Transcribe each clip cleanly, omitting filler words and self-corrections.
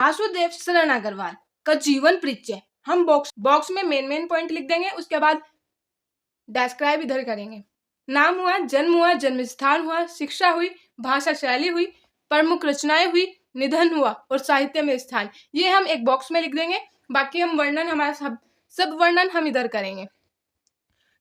वासुदेव शरण अग्रवाल का जीवन परिचय हम बॉक्स में मेन पॉइंट लिख देंगे, उसके बाद डिस्क्राइब इधर करेंगे। नाम हुआ, जन्म स्थान हुआ, शिक्षा हुई, भाषा शैली हुई, प्रमुख रचनाएं हुई, निधन हुआ और साहित्य में स्थान। ये हम एक बॉक्स में लिख देंगे, बाकी हम वर्णन हमारा सब वर्णन हम इधर करेंगे।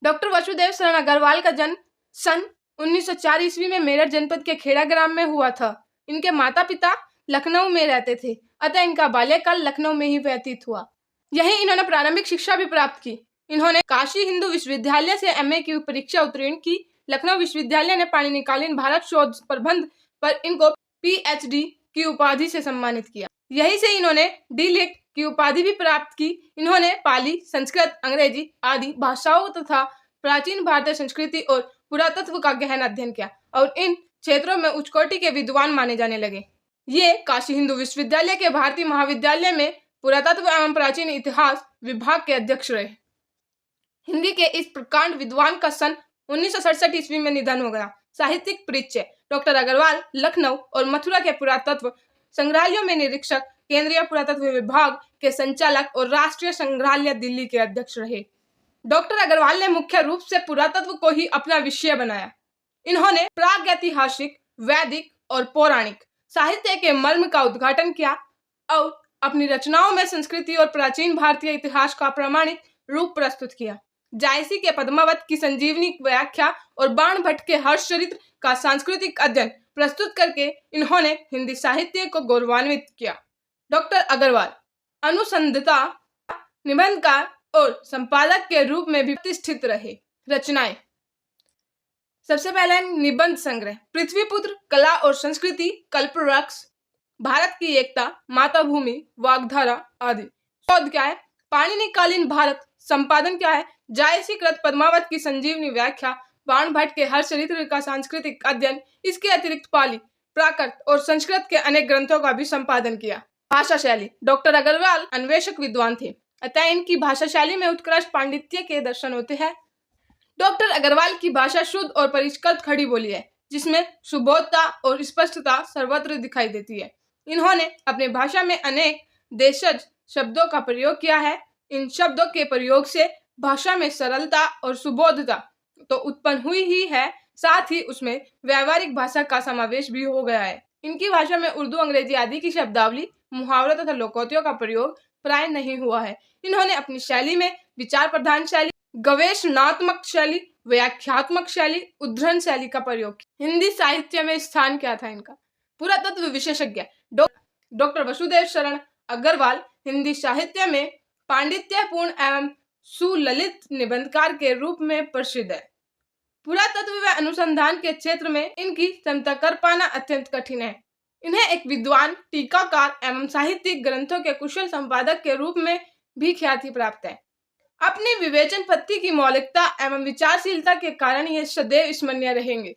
डॉक्टर वासुदेव शरण अग्रवाल का जन्म सन 1904 ईस्वी में मेरठ जनपद के खेड़ा ग्राम में हुआ था। इनके माता पिता लखनऊ में रहते थे, अतः इनका बाल्यकाल लखनऊ में ही व्यतीत हुआ। यहीं इन्होंने प्रारंभिक शिक्षा भी प्राप्त की। इन्होंने काशी हिंदू विश्वविद्यालय से एमए की परीक्षा उत्तीर्ण की। लखनऊ विश्वविद्यालय ने पाणिनिकालीन भारत शोध प्रबंध पर इनको पीएचडी की उपाधि से सम्मानित किया। यहीं से इन्होंने डी.लिट की उपाधि भी प्राप्त की। इन्होंने पाली, संस्कृत, अंग्रेजी आदि भाषाओं तथा प्राचीन भारतीय संस्कृति और पुरातत्व का गहन अध्ययन किया और इन क्षेत्रों में उच्च कोटि के विद्वान माने जाने लगे। ये काशी हिंदू विश्वविद्यालय के भारतीय महाविद्यालय में पुरातत्व एवं प्राचीन इतिहास विभाग के अध्यक्ष रहे। हिंदी के इस प्रकांड विद्वान का सन 1967 ईस्वी में निधन हो गया। साहित्यिक परिचय: डॉक्टर अग्रवाल लखनऊ और मथुरा के पुरातत्व संग्रहालयों में निरीक्षक, केंद्रीय पुरातत्व विभाग के संचालक और राष्ट्रीय संग्रहालय दिल्ली के अध्यक्ष रहे। डॉक्टर अग्रवाल ने मुख्य रूप से पुरातत्व को ही अपना विषय बनाया। इन्होंने प्रागैतिहासिक, वैदिक और पौराणिक साहित्य के मर्म का उद्घाटन किया और अपनी रचनाओं में संस्कृति और प्राचीन भारतीय इतिहास का प्रमाणित रूप प्रस्तुत किया। जायसी के पद्मावत की संजीवनी व्याख्या और बाण भट्ट के हर्षचरित्र का सांस्कृतिक अध्ययन प्रस्तुत करके इन्होंने हिंदी साहित्य को गौरवान्वित किया। डॉक्टर अग्रवाल अनुसंधाता, निबंधकार और संपादक के रूप में भी प्रतिष्ठित रहे। रचनाएं: सबसे पहला निबंध संग्रह पृथ्वीपुत्र, कला और संस्कृति, कल्पवृक्ष, भारत की एकता, मातृभूमि, वाग्धारा आदि। शोध क्या है? पाणिनिकालीन भारत। संपादन क्या है? जायसी कृत पद्मावत की संजीवनी व्याख्या, बाण भट्ट के हर्षचरित्र का सांस्कृतिक अध्ययन। इसके अतिरिक्त पाली, प्राकृत और संस्कृत के अनेक ग्रंथों का भी संपादन किया। भाषा शैली: डॉक्टर अग्रवाल अन्वेषक विद्वान थे, अतः इनकी भाषा शैली में उत्कृष्ट पांडित्य के दर्शन होते हैं। डॉक्टर अग्रवाल की भाषा शुद्ध और परिष्कृत खड़ी बोली है, जिसमें सुबोधता और स्पष्टता सर्वत्र दिखाई देती है। इन्होंने अपनी भाषा में अनेक देशज शब्दों का प्रयोग किया है। इन शब्दों के प्रयोग से भाषा में सरलता और सुबोधता तो उत्पन्न हुई ही है, साथ ही उसमें व्यावहारिक भाषा का समावेश भी हो गया है। इनकी भाषा में उर्दू, अंग्रेजी आदि की शब्दावली, मुहावरों तथा लोकोक्तियों का प्रयोग प्राय नहीं हुआ है। इन्होंने अपनी शैली में विचार प्रधान शैली, गवेषणात्मक शैली, व्याख्यात्मक शैली, उद्धरण शैली का प्रयोग किया। हिंदी साहित्य में स्थान क्या था इनका? पुरातत्व विशेषज्ञ डॉक्टर वासुदेव शरण अग्रवाल हिंदी साहित्य में पांडित्यपूर्ण एवं सुललित निबंधकार के रूप में प्रसिद्ध है। पुरातत्व व अनुसंधान के क्षेत्र में इनकी क्षमता कर पाना अत्यंत कठिन है। इन्हें एक विद्वान, टीकाकार एवं साहित्यिक ग्रंथों के कुशल संपादक के रूप में भी ख्याति प्राप्त है। अपनी विवेचन पद्धति की मौलिकता एवं विचारशीलता के कारण ये सदैव स्मरणीय रहेंगे।